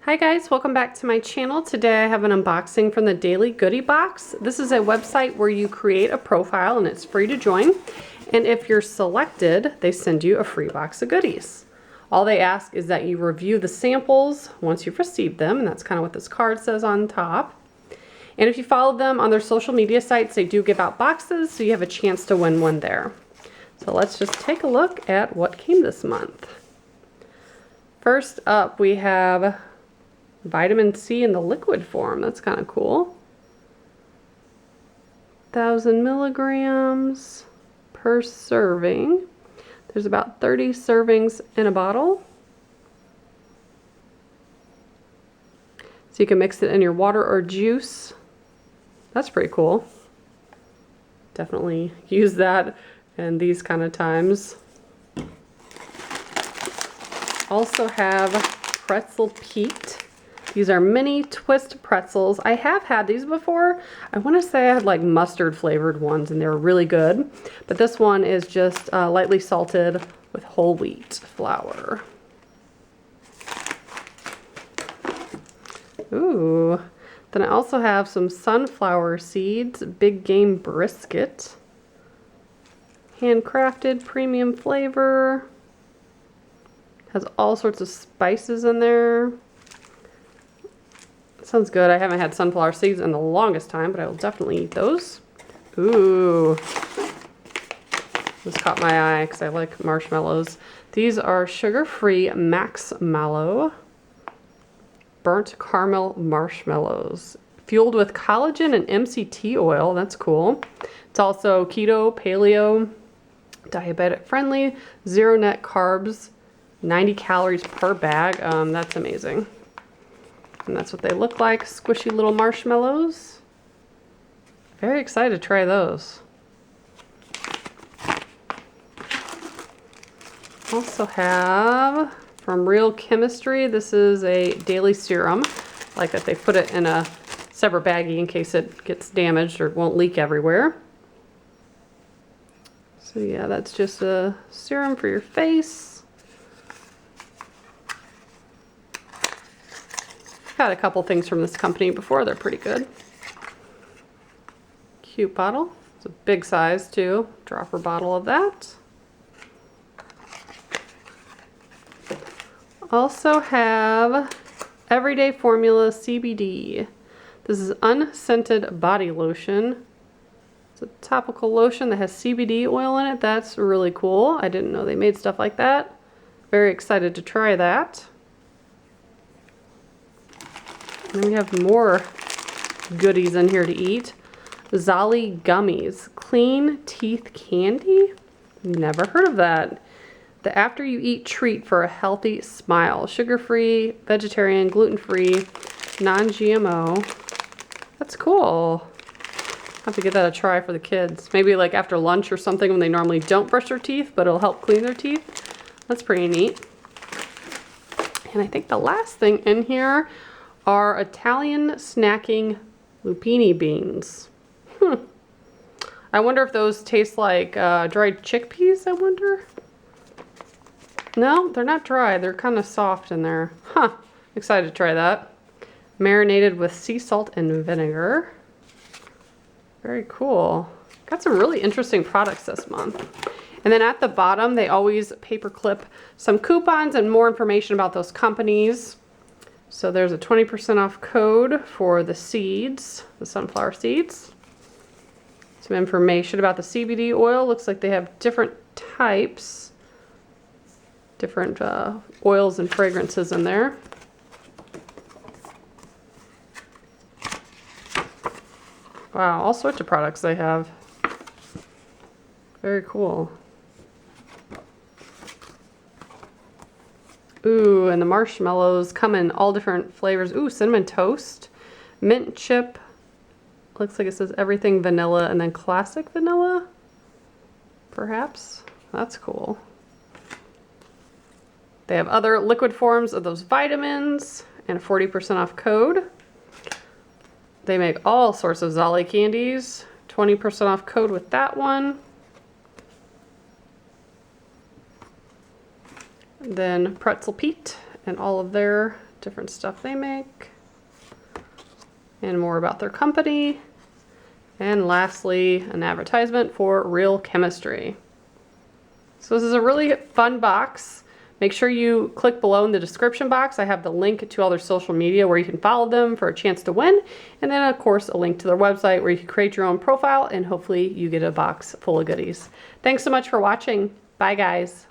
Hi guys, welcome back to my channel. Today I have an unboxing from the Daily Goodie Box. This is a website where you create a profile and it's free to join. And if you're selected, they send you a free box of goodies. All they ask is that you review the samples once you've received them, and that's kind of what this card says on top. And if you follow them on their social media sites, they do give out boxes, so you have a chance to win one there. So let's just take a look at what came this month. First up, we have vitamin C in the liquid form. That's kind of cool. 1,000 milligrams per serving. There's about 30 servings in a bottle. So you can mix it in your water or juice. That's pretty cool. Definitely use that in these kind of times. Also have Pretzel Pea. These are mini twist pretzels. I have had these before. I want to say I had like mustard flavored ones and they were really good. But this one is just lightly salted with whole wheat flour. Ooh. Then I also have some sunflower seeds, big game brisket. Handcrafted premium flavor. Has all sorts of spices in there. Sounds good. I haven't had sunflower seeds in the longest time, but I will definitely eat those. Ooh. This caught my eye because I like marshmallows. These are sugar-free Max Mallow burnt caramel marshmallows. Fueled with collagen and MCT oil. That's cool. It's also keto, paleo, diabetic friendly, zero net carbs, 90 calories per bag. That's amazing. And that's what they look like, squishy little marshmallows. Very excited to try those. Also have from Real Chemistry, this is a daily serum. I like that they put it in a separate baggie in case it gets damaged or won't leak everywhere. So yeah, that's just a serum for your face. Had a couple things from this company before. They're pretty good. Cute bottle. It's a big size too. Dropper bottle of that. Also have Everyday Formula CBD. This is unscented body lotion. It's a topical lotion that has CBD oil in it. That's really cool. I didn't know they made stuff like that. Very excited to try that. And we have more goodies in here to eat. Zolli gummies. Clean teeth candy? Never heard of that. The after you eat treat for a healthy smile. Sugar-free, vegetarian, gluten-free, non-GMO. That's cool. I'll have to give that a try for the kids. Maybe like after lunch or something when they normally don't brush their teeth, but it'll help clean their teeth. That's pretty neat. And I think the last thing in here are Italian snacking Lupini Beans. I wonder if those taste like dried chickpeas, I wonder? No, they're not dry. They're kind of soft in there. Huh, excited to try that. Marinated with sea salt and vinegar. Very cool. Got some really interesting products this month. And then at the bottom, they always paperclip some coupons and more information about those companies. So there's a 20% off code for the seeds, the sunflower seeds. Some information about the CBD oil. Looks like they have different types, different oils and fragrances in there. Wow, all sorts of products they have. Very cool. Ooh, and the marshmallows come in all different flavors. Ooh, cinnamon toast, mint chip. Looks like it says everything vanilla and then classic vanilla, perhaps. That's cool. They have other liquid forms of those vitamins and a 40% off code. They make all sorts of Zolli candies. 20% off code with that one. Then Pretzel Pea and all of their different stuff they make, and more about their company. And lastly, an advertisement for Real Chemistry. So this is a really fun box. Make sure you click below in the description box. I have the link to all their social media where you can follow them for a chance to win. And then of course a link to their website where you can create your own profile and hopefully you get a box full of goodies. Thanks so much for watching. Bye guys.